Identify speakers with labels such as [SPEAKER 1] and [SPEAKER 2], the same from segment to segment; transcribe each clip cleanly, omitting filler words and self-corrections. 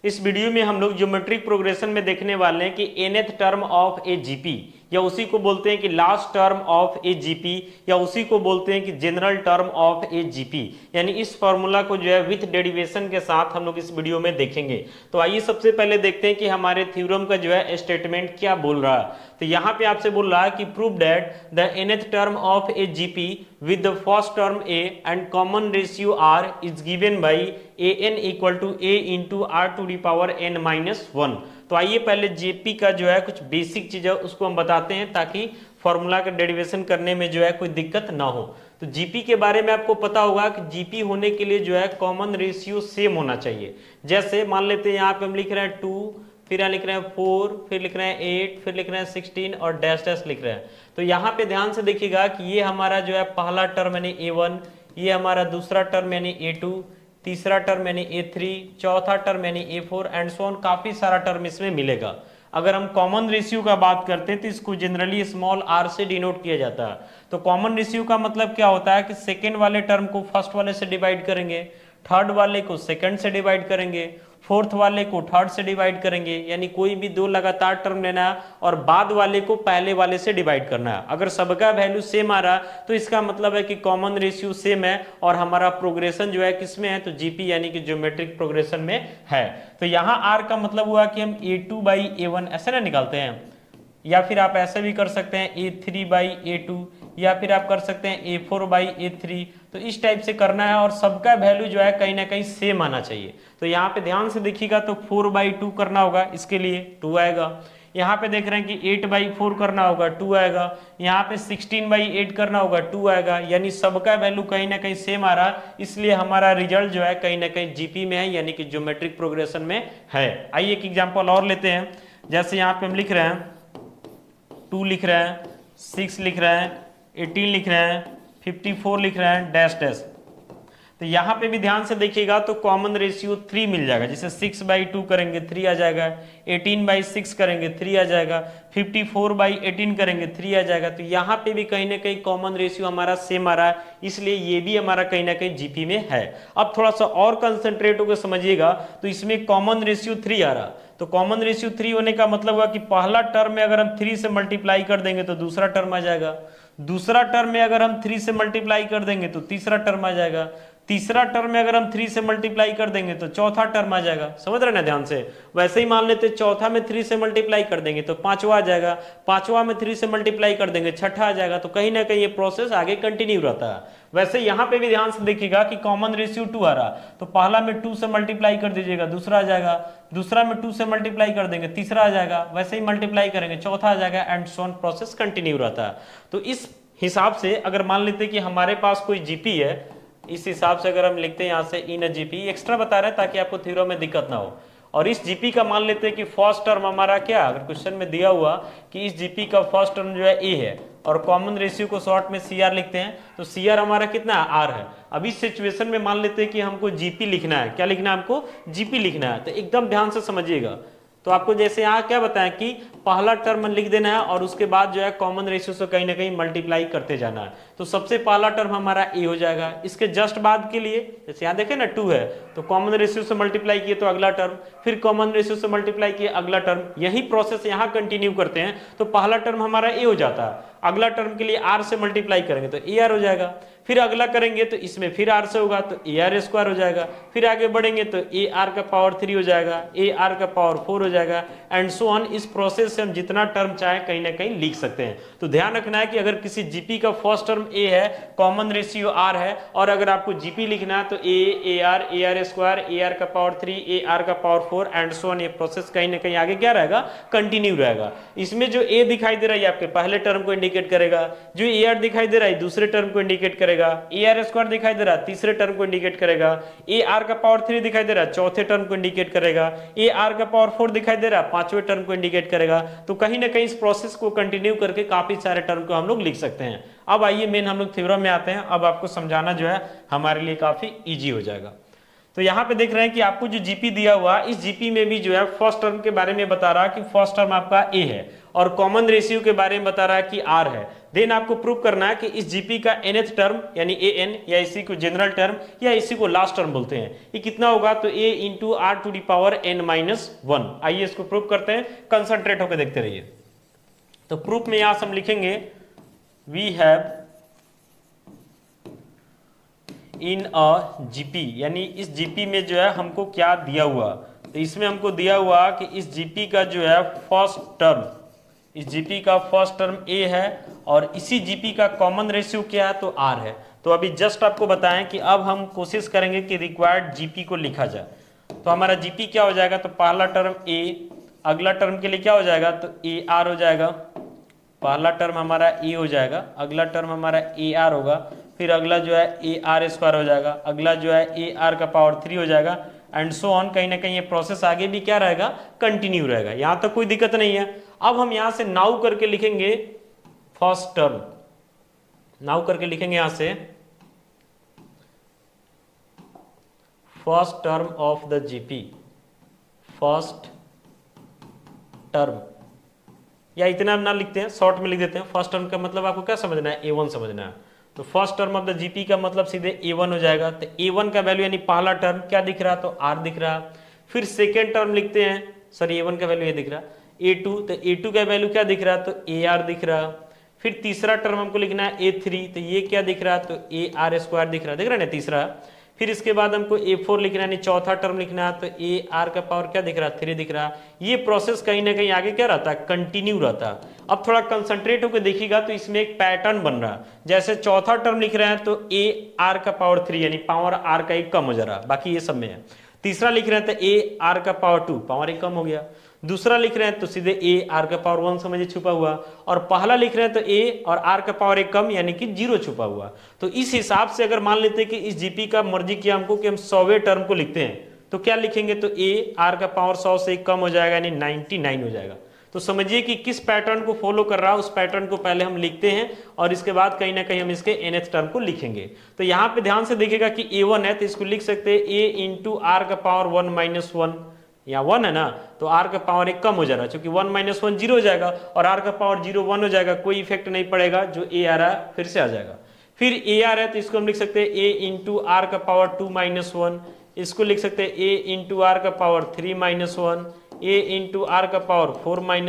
[SPEAKER 1] इस वीडियो में हम लोग ज्योमेट्रिक प्रोग्रेशन में देखने वाले हैं कि nth term of A GP या उसी को बोलते हैं कि last term of A GP या उसी को बोलते हैं कि general term of A GP, यानी इस फॉर्मूला को जो है विथ डेरिवेशन के साथ हम लोग इस वीडियो में देखेंगे। तो आइए सबसे पहले देखते हैं कि हमारे थ्योरम का जो है स्टेटमेंट क्या बोल रहा है। तो यहाँ पे आपसे बोल रहा है कि prove that the nth term of A GP with the first term a and common ratio r is given by an equal to a into r to the power n minus 1। तो आइए पहले JP का जो है कुछ basic चीज है उसको हम बताते हैं ताकि फॉर्मूला का डेरिवेशन करने में जो है कोई दिक्कत ना हो। तो जीपी के बारे में आपको पता होगा कि जीपी होने के लिए जो है कॉमन रेशियो सेम होना चाहिए। जैसे मान लेते हैं यहाँ पे हम लिख रहे हैं 2, फिर यहाँ लिख रहे हैं 4, फिर लिख रहे हैं 8, फिर लिख रहे हैं 16 और डैश डैश लिख रहे हैं। तो यहाँ पे ध्यान से देखिएगा कि ये हमारा जो है पहला टर्म यानी a1, ये हमारा दूसरा टर्म यानी a2, तीसरा टर्म यानी a3, चौथा टर्म यानी a4 एंड सो ऑन, काफी सारा टर्म इसमें मिलेगा। अगर हम कॉमन रेशियो का बात करते हैं तो इसको जनरली स्मॉल r से डिनोट किया जाता है। तो कॉमन रेशियो का मतलब क्या होता है कि सेकेंड वाले टर्म को फर्स्ट वाले से डिवाइड करेंगे, थर्ड वाले को सेकंड से डिवाइड करेंगे, फोर्थ वाले को थर्ड से डिवाइड करेंगे, यानी कोई भी दो लगातार टर्म लेना है और बाद वाले को पहले वाले से डिवाइड करना है। अगर सबका वैल्यू सेम आ रहा है तो इसका मतलब है कि कॉमन रेशियो सेम है और हमारा प्रोग्रेशन जो है किसमें है, तो जीपी यानी कि ज्योमेट्रिक प्रोग्रेशन में है। तो यहाँ आर का मतलब हुआ कि हम a2/a1 ऐसे ना निकालते हैं, या फिर आप ऐसे भी कर सकते हैं a3/a2, या फिर आप कर सकते हैं a4/a3। तो इस टाइप से करना है और सबका वैल्यू जो है कहीं ना कहीं सेम आना चाहिए। तो यहाँ पे ध्यान से देखिएगा तो 4/2 करना होगा, इसके लिए 2 आएगा। यहाँ पे देख रहे हैं कि 8/4 करना होगा, 2 आएगा। यहाँ पे 16/8 करना होगा, 2 आएगा। यानी सबका वैल्यू कहीं ना कहीं सेम आ रहा, इसलिए हमारा रिजल्ट जो है कहीं ना कहीं जीपी में है, यानी कि ज्योमेट्रिक प्रोग्रेशन में है। आइए एक एग्जाम्पल और लेते हैं। जैसे यहाँ पे हम लिख रहे हैं 2 लिख रहे हैं, 6 लिख रहे हैं, 18 लिख रहे हैं, 54 लिख रहे हैं, डैश डैश। तो यहाँ पे भी ध्यान से देखिएगा तो कॉमन रेशियो 3 मिल जाएगा। जैसे 6/2 करेंगे 3 आ जाएगा, 18/6 करेंगे 3 आ जाएगा, 54/18 करेंगे 3 आ जाएगा। तो यहाँ पे भी कहीं ना कहीं कॉमन रेशियो हमारा सेम आ रहा है, इसलिए ये भी हमारा कहीं ना कहीं जीपी में है। अब थोड़ा सा और कंसंट्रेट होकर समझिएगा तो इसमें कॉमन रेशियो 3 आ रहा। तो कॉमन रेशियो 3 होने का मतलब हुआ कि पहला टर्म में अगर हम 3 से मल्टीप्लाई कर देंगे तो दूसरा टर्म आ जाएगा, दूसरा टर्म में अगर हम 3 से मल्टीप्लाई कर देंगे तो तीसरा टर्म आ जाएगा, तीसरा टर्म में अगर हम 3 से मल्टीप्लाई कर देंगे तो चौथा टर्म आ जाएगा। समझ रहे ना ध्यान से। वैसे ही मान लेते चौथा में 3 से मल्टीप्लाई कर देंगे तो पांचवा आ जाएगा, पांचवा में 3 से मल्टीप्लाई कर देंगे छठा आ जाएगा। तो कहीं ना कहीं ये प्रोसेस आगे कंटिन्यू रहता है। वैसे यहाँ पे भी ध्यान से देखिएगा कि कॉमन रेशियो 2 आ रहा, तो पहला में 2 से मल्टीप्लाई कर दीजिएगा, दूसरा आ जाएगा, दूसरा में 2 से मल्टीप्लाई कर देंगे, तीसरा आ जाएगा, वैसे ही मल्टीप्लाई करेंगे, चौथा आ जाएगा and so on, process continue रहता है। तो इस हिसाब से अगर मान लेते कि हमारे पास कोई जीपी है, इस हिसाब से अगर हम लिखते हैं यहाँ से इन जीपी, एक्स्ट्रा बता रहे हैं ताकि आपको थ्योरम में दिक्कत ना हो। और इस जीपी का मान लेते हैं कि फर्स्ट टर्म हमारा क्या, अगर क्वेश्चन में दिया हुआ कि इस जीपी का फर्स्ट टर्म जो है ए है और कॉमन रेशियो को शॉर्ट में सीआर लिखते हैं, तो सीआर हमारा कितना है, आर है। अब इस सिचुएशन में मान लेते हैं कि हमको जीपी लिखना है, क्या लिखना है हमको, जीपी लिखना है। तो एकदम ध्यान से समझिएगा। तो आपको जैसे यहाँ क्या बताएं कि पहला टर्म लिख देना है और उसके बाद जो है कॉमन रेशियो से कहीं ना कहीं मल्टीप्लाई करते जाना है। तो सबसे पहला टर्म हमारा ए हो जाएगा। इसके जस्ट बाद के लिए जैसे यहाँ देखें ना 2 है तो कॉमन रेशियो से मल्टीप्लाई किए तो अगला टर्म, फिर कॉमन रेशियो से मल्टीप्लाई किए अगला टर्म, यही प्रोसेस यहाँ कंटिन्यू करते हैं। तो पहला टर्म हमारा ए हो जाता है, अगला टर्म के लिए आर से मल्टीप्लाई करेंगे तो ए आर हो जाएगा, फिर अगला करेंगे तो इसमें फिर आर से होगा तो ए आर स्क्वायर हो जाएगा, फिर आगे बढ़ेंगे तो ए आर का पावर 3 हो जाएगा, ए आर का पावर 4 हो जाएगा एंड सो ऑन। इस प्रोसेस से हम जितना टर्म चाहे कहीं ना कहीं लिख सकते हैं। तो ध्यान रखना है कि अगर किसी जीपी का फर्स्ट टर्म ए है, कॉमन रेशियो आर है, और अगर आपको जीपी लिखना है तो A R square, A R का पावर 3, ए आर का पावर 4 एंड सो ऑन। ये प्रोसेस कहीं ना कहीं आगे क्या रहेगा, कंटिन्यू रहेगा। इसमें जो ए दिखाई दे रहा है आपके पहले टर्म को इंडिकेट करेगा, जो ए आर दिखाई दे रहा है दूसरे टर्म को इंडिकेट करेगा, ए आर स्क्वायर दिखाई दे रहा है तीसरे टर्म को इंडिकेट करेगा, ए आर का पावर 3 दिखाई दे रहा है चौथे टर्म को इंडिकेट करेगा, ए आर का पावर 4 दिखाई दे रहा है पांचवें टर्म को इंडिकेट करेगा। तो कहीं ना कहीं इस प्रोसेस को कंटिन्यू करके काफी सारे टर्म को हम लोग लिख सकते हैं। अब आइए मेन हम लोग थ्योरम में आते हैं। अब आपको समझाना जो है हमारे लिए काफी इजी हो जाएगा। तो यहाँ पे देख रहे हैं कि आपको जो जीपी दिया हुआ, इस जीपी में भी जो है फर्स्ट टर्म के बारे में बता रहा है कि फर्स्ट टर्म आपका ए है और कॉमन रेशियो के बारे में बता रहा है कि r है। देन आपको प्रूव करना है कि इस जीपी का nth टर्म यानी an या इसी को जनरल टर्म या इसी को लास्ट टर्म बोलते हैं, ये कितना होगा, तो a into R to the power n-1। आइए इसको प्रूव करते हैं, कंसंट्रेट होकर देखते रहिए। तो प्रूफ में यहां से हम लिखेंगे we have in a GP, यानी इस जीपी में जो है हमको क्या दिया हुआ, तो इसमें हमको दिया हुआ कि इस जीपी का जो है फर्स्ट टर्म, इस जीपी का फर्स्ट टर्म a है और इसी जीपी का कॉमन रेशियो क्या है, तो r है। तो अभी जस्ट आपको बताएं कि अब हम कोशिश करेंगे कि रिक्वायर्ड जीपी को लिखा जाए। तो हमारा जीपी क्या हो जाएगा, तो पहला टर्म a, अगला टर्म के लिए क्या हो जाएगा, तो a r हो जाएगा, पहला टर्म हमारा a हो जाएगा, अगला टर्म हमारा a r होगा, फिर अगला जो है a r स्क्वायर हो जाएगा, अगला जो है a r का पावर 3 हो जाएगा एंड सो ऑन। कहीं ना कहीं ये प्रोसेस आगे भी क्या रहेगा, कंटिन्यू रहेगा, यहां तक कोई दिक्कत नहीं है। अब हम यहां से नाउ करके लिखेंगे फर्स्ट टर्म, नाउ करके लिखेंगे यहां से first term of the GP, first term, या इतना ना लिखते हैं, शॉर्ट में लिख देते हैं। फर्स्ट टर्म का मतलब आपको क्या समझना है, a1 समझना है। तो first term of the GP का मतलब सीधे a1 हो जाएगा। तो a1 का वैल्यू यानी पहला टर्म क्या दिख रहा, तो r दिख रहा। फिर सेकेंड टर्म लिखते हैं, सॉरी a1 का वैल्यू ये दिख रहा, a2, तो a2 का वैल्यू क्या दिख रहा, तो ar दिख रहा। फिर तीसरा टर्म हमको लिखना है a3, तो ये क्या दिख रहा, तो ar स्क्वायर दिख रहा, दिख रहा है ना तीसरा। फिर इसके बाद हमको a4 लिखना है, चौथा टर्म लिखना है, तो ar का पावर क्या दिख रहा, 3 दिख रहा। ये प्रोसेस कहीं ना कहीं आगे क्या रहता है, कंटिन्यू रहता है। अब थोड़ा कंसंट्रेट होकर देखिएगा तो इसमें एक पैटर्न बन रहा है। जैसे चौथा टर्म लिख रहे हैं तो ar का पावर 3 यानी पावर r का 1 कम हो जा रहा है, बाकी ये सब में है। तीसरा लिख रहे हैं तो ar का पावर 2, पावर 1 कम हो गया। दूसरा लिख रहे हैं तो सीधे ar का पावर 1 समझिए छुपा हुआ, और पहला लिख रहे हैं तो a और r का पावर 1 कम यानी कि 0 छुपा हुआ। तो इस हिसाब से अगर मान लेते हैं कि इस जीपी का मर्जी किया हमको कि हम 100वें टर्म को लिखते हैं, तो क्या लिखेंगे, तो ar का पावर 100 से 1 कम हो जाएगा यानी 99 हो जाएगा। तो समझिए कि किस पैटर्न को फॉलो कर रहा है, उस पैटर्न को पहले हम लिखते हैं और इसके बाद कहीं ना कहीं हम इसके nth टर्म को लिखेंगे। तो यहाँ पे ध्यान से देखिएगा कि a1 है तो इसको लिख सकते हैं a इंटू आर का पावर 1-1, यहाँ 1 है ना, तो r का पावर 1 कम हो जा रहा है, क्योंकि 1-1 0 हो जाएगा और r का पावर 0 1 हो जाएगा, कोई इफेक्ट नहीं पड़ेगा, जो a आ रहा है फिर से आ जाएगा। फिर ar है तो इसको हम लिख सकते हैं a इंटू आर का पावर 2-1, इसको लिख सकते हैं a इंटू आर का पावर 3-1, a इंटू आर का पावर 4-1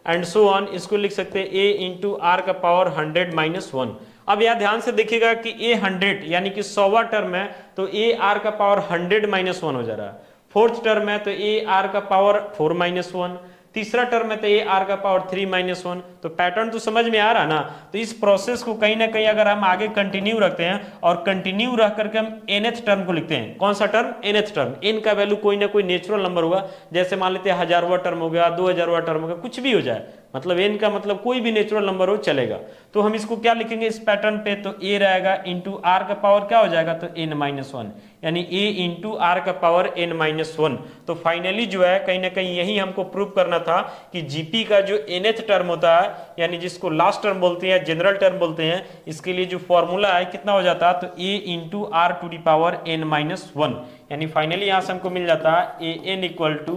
[SPEAKER 1] एंड सो ऑन। इसको लिख सकते हैं a इंटू आर का पावर 100-1। अब यह ध्यान से देखिएगा कि a 100 यानी कि 100वां टर्म है तो a r का पावर 100-1 हो जा रहा है। फोर्थ टर्म है तो a r का पावर 4-1, तीसरा टर्म है तो a r का पावर 3-1। तो पैटर्न तो समझ में आ रहा ना। तो इस प्रोसेस को कहीं ना कहीं अगर हम आगे कंटिन्यू रखते हैं और कंटिन्यू रख करके हम nth टर्म को लिखते हैं, कौन सा टर्म, nth टर्म। n का वैल्यू कोई ना कोई नेचुरल नंबर होगा, जैसे मान लेते हैं 1000वां टर्म हो गया, 2000वां टर्म हो गया, कुछ भी हो जाए, मतलब n का मतलब कोई भी नेचुरल नंबर हो चलेगा। तो हम इसको क्या लिखेंगे इस पैटर्न पे, तो a रहेगा इंटू आर का पावर क्या हो जाएगा, तो n-1 यानी a इंटू आर का पावर n-1। तो फाइनली जो है कहीं ना कहीं यही हमको प्रूव करना था कि जीपी का जो nth टर्म होता है यानी जिसको लास्ट टर्म बोलते हैं, जनरल टर्म बोलते हैं, इसके लिए जो फॉर्मूला है कितना हो जाता है, तो a into R to the power n-1 यानी फाइनली यहां से हमको मिल जाता है an equal to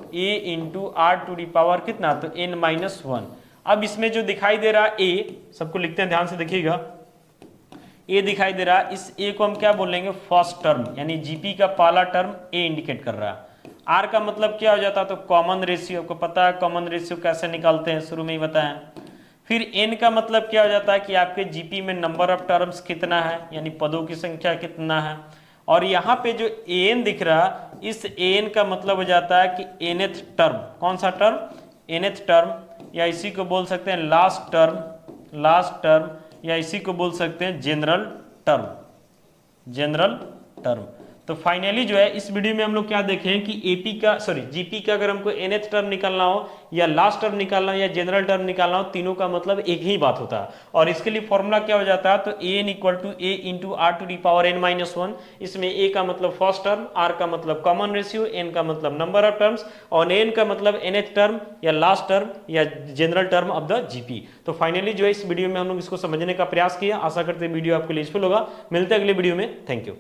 [SPEAKER 1] a into R to the power कितना, तो n-1। अब इसमें जो दिखाई दे रहा है a, सबको लिखते हैं ध्यान से देखिएगा, a दिखाई दे रहा है, इस a को हम क्या बोलेंगे, फर्स्ट टर्म, यानी जीपी का पहला टर्म a इंडिकेट कर रहा है। r का मतलब क्या हो जाता है, तो कॉमन रेशियो, आपको पता है कॉमन रेशियो कैसे निकालते हैं, शुरू में ही बताया। फिर n का मतलब क्या हो जाता है कि आपके जीपी में नंबर ऑफ टर्म्स कितना है, यानी पदों की संख्या कितना है। और यहाँ पे जो an दिख रहा, इस an का मतलब हो जाता है कि nth टर्म, कौन सा टर्म, nth टर्म, या इसी को बोल सकते हैं लास्ट टर्म, लास्ट टर्म, या इसी को बोल सकते हैं जनरल टर्म, जनरल टर्म। तो फाइनली जो है इस वीडियो में हम लोग क्या देखें कि एपी का सॉरी जीपी का अगर हमको nth टर्म निकालना हो या लास्ट टर्म निकालना हो या जनरल टर्म निकालना हो, तीनों का मतलब एक ही बात होता है। और इसके लिए फॉर्मूला क्या हो जाता है, तो an equal to a into R to the power n-1। इसमें a का मतलब फर्स्ट टर्म, r का मतलब कॉमन रेशियो, n का मतलब नंबर ऑफ टर्म्स और n का मतलब nth टर्म या लास्ट टर्म या general term of the GP. तो फाइनली जो है इस वीडियो में हम लोग इसको समझने का प्रयास किया। आशा करते हैं वीडियो आपके लिए यूजफुल होगा। मिलते हैं अगले वीडियो में। Thank you.